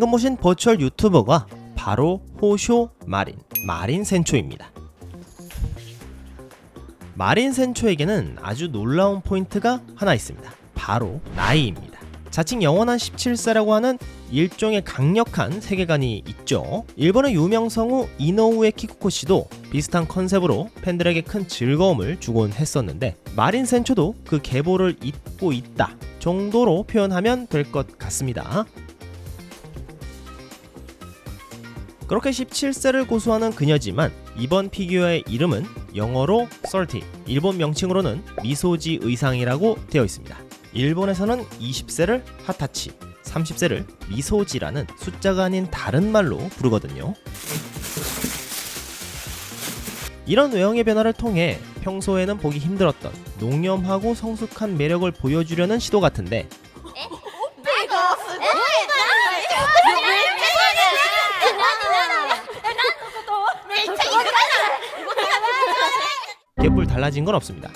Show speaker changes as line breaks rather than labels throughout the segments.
방금 보신 버추얼 유튜버가 바로 호쇼 마린 센초입니다. 마린 센초에게는 아주 놀라운 포인트가 하나 있습니다. 바로 나이입니다. 자칭 영원한 17세라고 하는 일종의 강력한 세계관이 있죠. 일본의 유명 성우 이노우에 키쿠코 씨도 비슷한 컨셉으로 팬들에게 큰 즐거움을 주곤 했었는데, 마린 센초도 그 계보를 잇고 있다 정도로 표현하면 될 것 같습니다. 그렇게 17세를 고수하는 그녀지만 이번 피규어의 이름은 영어로 30, 일본 명칭으로는 미소지 의상이라고 되어 있습니다. 일본에서는 20세를 하타치, 30세를 미소지라는 숫자가 아닌 다른 말로 부르거든요. 이런 외형의 변화를 통해 평소에는 보기 힘들었던 농염하고 성숙한 매력을 보여주려는 시도 같은데, 개뿔 달라진 건 없습니다.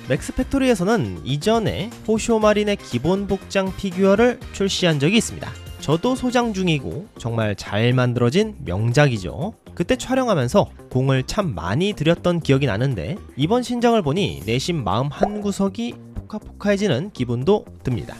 맥스팩토리에서는 이전에 호쇼 마린의 기본 복장 피규어를 출시한 적이 있습니다. 저도 소장 중이고 정말 잘 만들어진 명작이죠. 그때 촬영하면서 공을 참 많이 들였던 기억이 나는데, 이번 신작을 보니 내심 마음 한구석이 포카포카해지는 기분도 듭니다.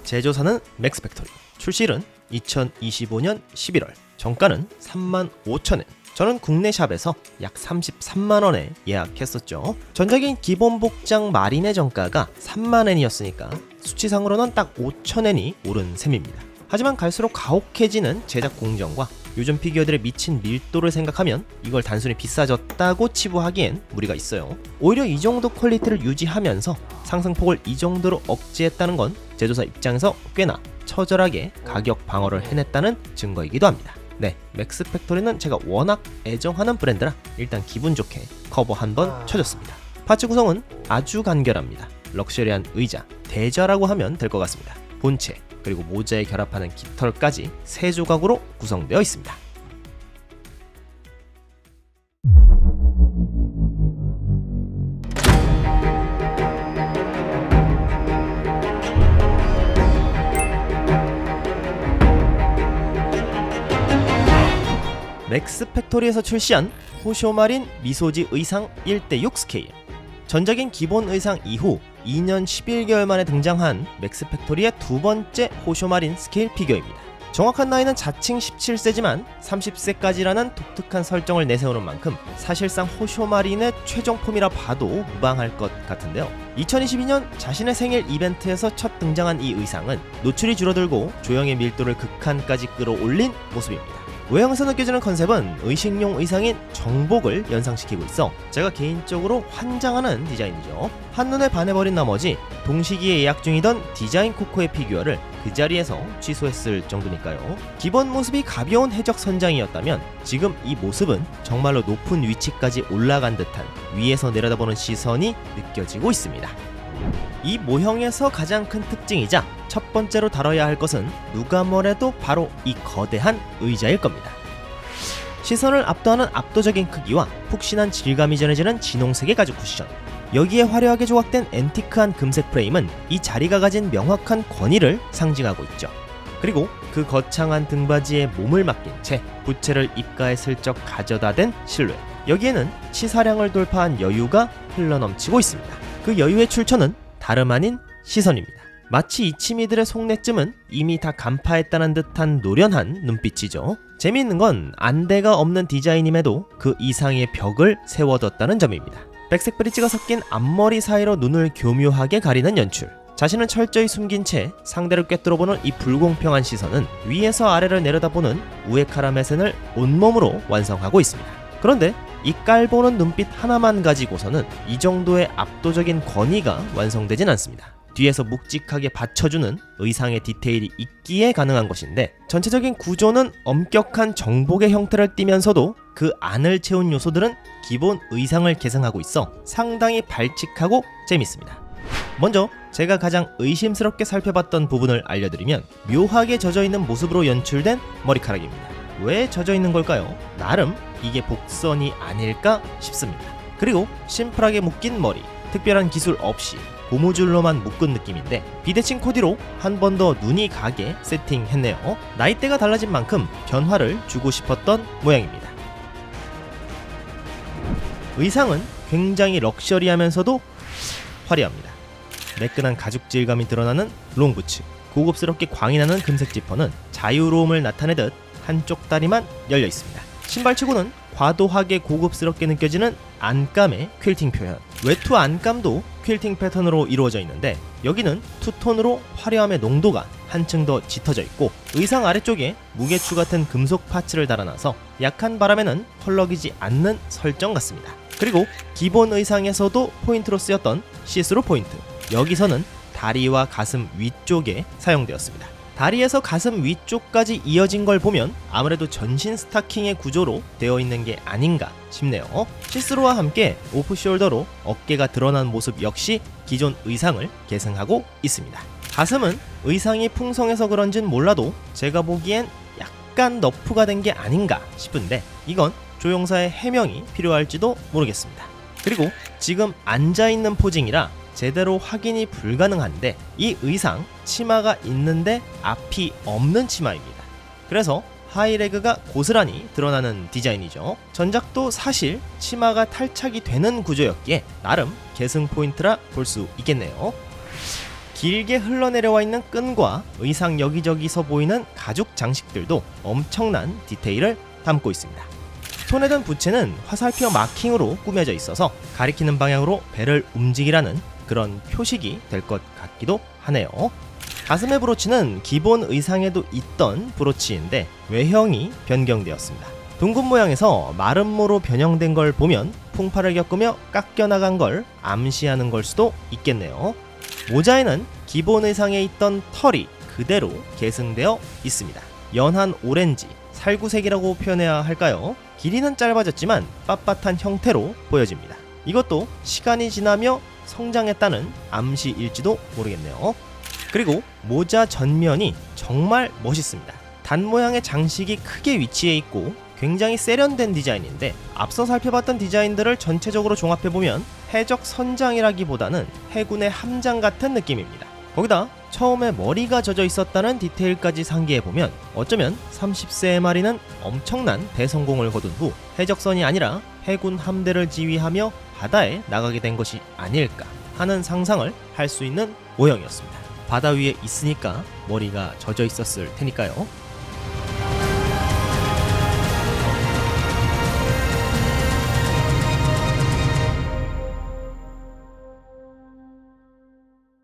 제조사는 맥스팩토리, 출시일은 2025년 11월, 정가는 35,000엔, 저는 국내 샵에서 약 33만원에 예약했었죠. 전작인 기본 복장 마린의 정가가 3만엔이었으니까 수치상으로는 딱 5,000엔이 오른 셈입니다. 하지만 갈수록 가혹해지는 제작 공정과 요즘 피규어들의 미친 밀도를 생각하면 이걸 단순히 비싸졌다고 치부하기엔 무리가 있어요. 오히려 이 정도 퀄리티를 유지하면서 상승폭을 이 정도로 억제했다는 건 제조사 입장에서 꽤나 처절하게 가격 방어를 해냈다는 증거이기도 합니다. 네, 맥스팩토리는 제가 워낙 애정하는 브랜드라 일단 기분 좋게 커버 한번 쳐줬습니다. 파츠 구성은 아주 간결합니다. 럭셔리한 의자, 대자라고 하면 될 것 같습니다. 본체, 그리고 모자에 결합하는 깃털까지 3조각으로 구성되어 있습니다. 맥스팩토리에서 출시한 호쇼 마린 미소지 의상 1:6 스케일. 전작인 기본 의상 이후 2년 11개월 만에 등장한 맥스팩토리의 두 번째 호쇼 마린 스케일 피규어입니다. 정확한 나이는 자칭 17세지만 30세까지라는 독특한 설정을 내세우는 만큼 사실상 호쇼 마린의 최종품이라 봐도 무방할 것 같은데요. 2022년 자신의 생일 이벤트에서 첫 등장한 이 의상은 노출이 줄어들고 조형의 밀도를 극한까지 끌어올린 모습입니다. 외형에서 느껴지는 컨셉은 의식용 의상인 정복을 연상시키고 있어 제가 개인적으로 환장하는 디자인이죠. 한눈에 반해버린 나머지 동시기에 예약 중이던 디자인 코코의 피규어를 그 자리에서 취소했을 정도니까요. 기본 모습이 가벼운 해적 선장이었다면 지금 이 모습은 정말로 높은 위치까지 올라간 듯한 위에서 내려다보는 시선이 느껴지고 있습니다. 이 모형에서 가장 큰 특징이자 첫 번째로 다뤄야 할 것은 누가 뭐래도 바로 이 거대한 의자일 겁니다. 시선을 압도하는 압도적인 크기와 푹신한 질감이 전해지는 진홍색의 가죽 쿠션, 여기에 화려하게 조각된 앤티크한 금색 프레임은 이 자리가 가진 명확한 권위를 상징하고 있죠. 그리고 그 거창한 등받이에 몸을 맡긴 채 부채를 입가에 슬쩍 가져다 댄 실루엣, 여기에는 치사량을 돌파한 여유가 흘러넘치고 있습니다. 그 여유의 출처는 다름 아닌 시선입니다. 마치 이치미들의 속내쯤은 이미 다 간파했다는 듯한 노련한 눈빛이죠. 재미있는 건 안대가 없는 디자인임에도 그 이상의 벽을 세워뒀다는 점입니다. 백색 브릿지가 섞인 앞머리 사이로 눈을 교묘하게 가리는 연출, 자신을 철저히 숨긴 채 상대를 꿰뚫어보는 이 불공평한 시선은 위에서 아래를 내려다보는 우에카라 매센을 온몸으로 완성하고 있습니다. 그런데 이 깔보는 눈빛 하나만 가지고서는 이 정도의 압도적인 권위가 완성되진 않습니다. 뒤에서 묵직하게 받쳐주는 의상의 디테일이 있기에 가능한 것인데, 전체적인 구조는 엄격한 정복의 형태를 띠면서도 그 안을 채운 요소들은 기본 의상을 계승하고 있어 상당히 발칙하고 재밌습니다. 먼저 제가 가장 의심스럽게 살펴봤던 부분을 알려드리면, 묘하게 젖어있는 모습으로 연출된 머리카락입니다. 왜 젖어있는 걸까요? 나름 이게 복선이 아닐까 싶습니다. 그리고 심플하게 묶인 머리, 특별한 기술 없이 고무줄로만 묶은 느낌인데 비대칭 코디로 한 번 더 눈이 가게 세팅했네요. 나이대가 달라진 만큼 변화를 주고 싶었던 모양입니다. 의상은 굉장히 럭셔리하면서도 화려합니다. 매끈한 가죽 질감이 드러나는 롱부츠, 고급스럽게 광이 나는 금색 지퍼는 자유로움을 나타내듯 한쪽 다리만 열려 있습니다. 신발치고는 과도하게 고급스럽게 느껴지는 안감의 퀼팅 표현. 외투 안감도 퀼팅 패턴으로 이루어져 있는데 여기는 투톤으로 화려함의 농도가 한층 더 짙어져 있고 의상 아래쪽에 무게추 같은 금속 파츠를 달아놔서 약한 바람에는 펄럭이지 않는 설정 같습니다. 그리고 기본 의상에서도 포인트로 쓰였던 시스루 포인트, 여기서는 다리와 가슴 위쪽에 사용되었습니다. 다리에서 가슴 위쪽까지 이어진 걸 보면 아무래도 전신 스타킹의 구조로 되어 있는 게 아닌가 싶네요. 시스루와 함께 오프숄더로 어깨가 드러난 모습 역시 기존 의상을 계승하고 있습니다. 가슴은 의상이 풍성해서 그런진 몰라도 제가 보기엔 약간 너프가 된 게 아닌가 싶은데 이건 조종사의 해명이 필요할지도 모르겠습니다. 그리고 지금 앉아있는 포징이라 제대로 확인이 불가능한데 이 의상 치마가 있는데 앞이 없는 치마입니다. 그래서 하이레그가 고스란히 드러나는 디자인이죠. 전작도 사실 치마가 탈착이 되는 구조였기에 나름 계승 포인트라 볼 수 있겠네요. 길게 흘러내려와 있는 끈과 의상 여기저기서 보이는 가죽 장식들도 엄청난 디테일을 담고 있습니다. 손에 든 부채는 화살표 마킹으로 꾸며져 있어서 가리키는 방향으로 배를 움직이라는 그런 표식이 될 것 같기도 하네요. 가슴의 브로치는 기본 의상에도 있던 브로치인데 외형이 변경되었습니다. 둥근 모양에서 마름모로 변형된 걸 보면 풍파를 겪으며 깎여나간 걸 암시하는 걸 수도 있겠네요. 모자에는 기본 의상에 있던 털이 그대로 계승되어 있습니다. 연한 오렌지, 살구색이라고 표현해야 할까요? 길이는 짧아졌지만 빳빳한 형태로 보여집니다. 이것도 시간이 지나며 성장했다는 암시일지도 모르겠네요. 그리고 모자 전면이 정말 멋있습니다. 단 모양의 장식이 크게 위치해 있고 굉장히 세련된 디자인인데 앞서 살펴봤던 디자인들을 전체적으로 종합해보면 해적 선장이라기보다는 해군의 함장 같은 느낌입니다. 거기다 처음에 머리가 젖어 있었다는 디테일까지 상기해보면 어쩌면 30세의 마리는 엄청난 대성공을 거둔 후 해적선이 아니라 해군 함대를 지휘하며 바다에 나가게 된 것이 아닐까 하는 상상을 할 수 있는 모형이었습니다. 바다 위에 있으니까 머리가 젖어 있었을 테니까요.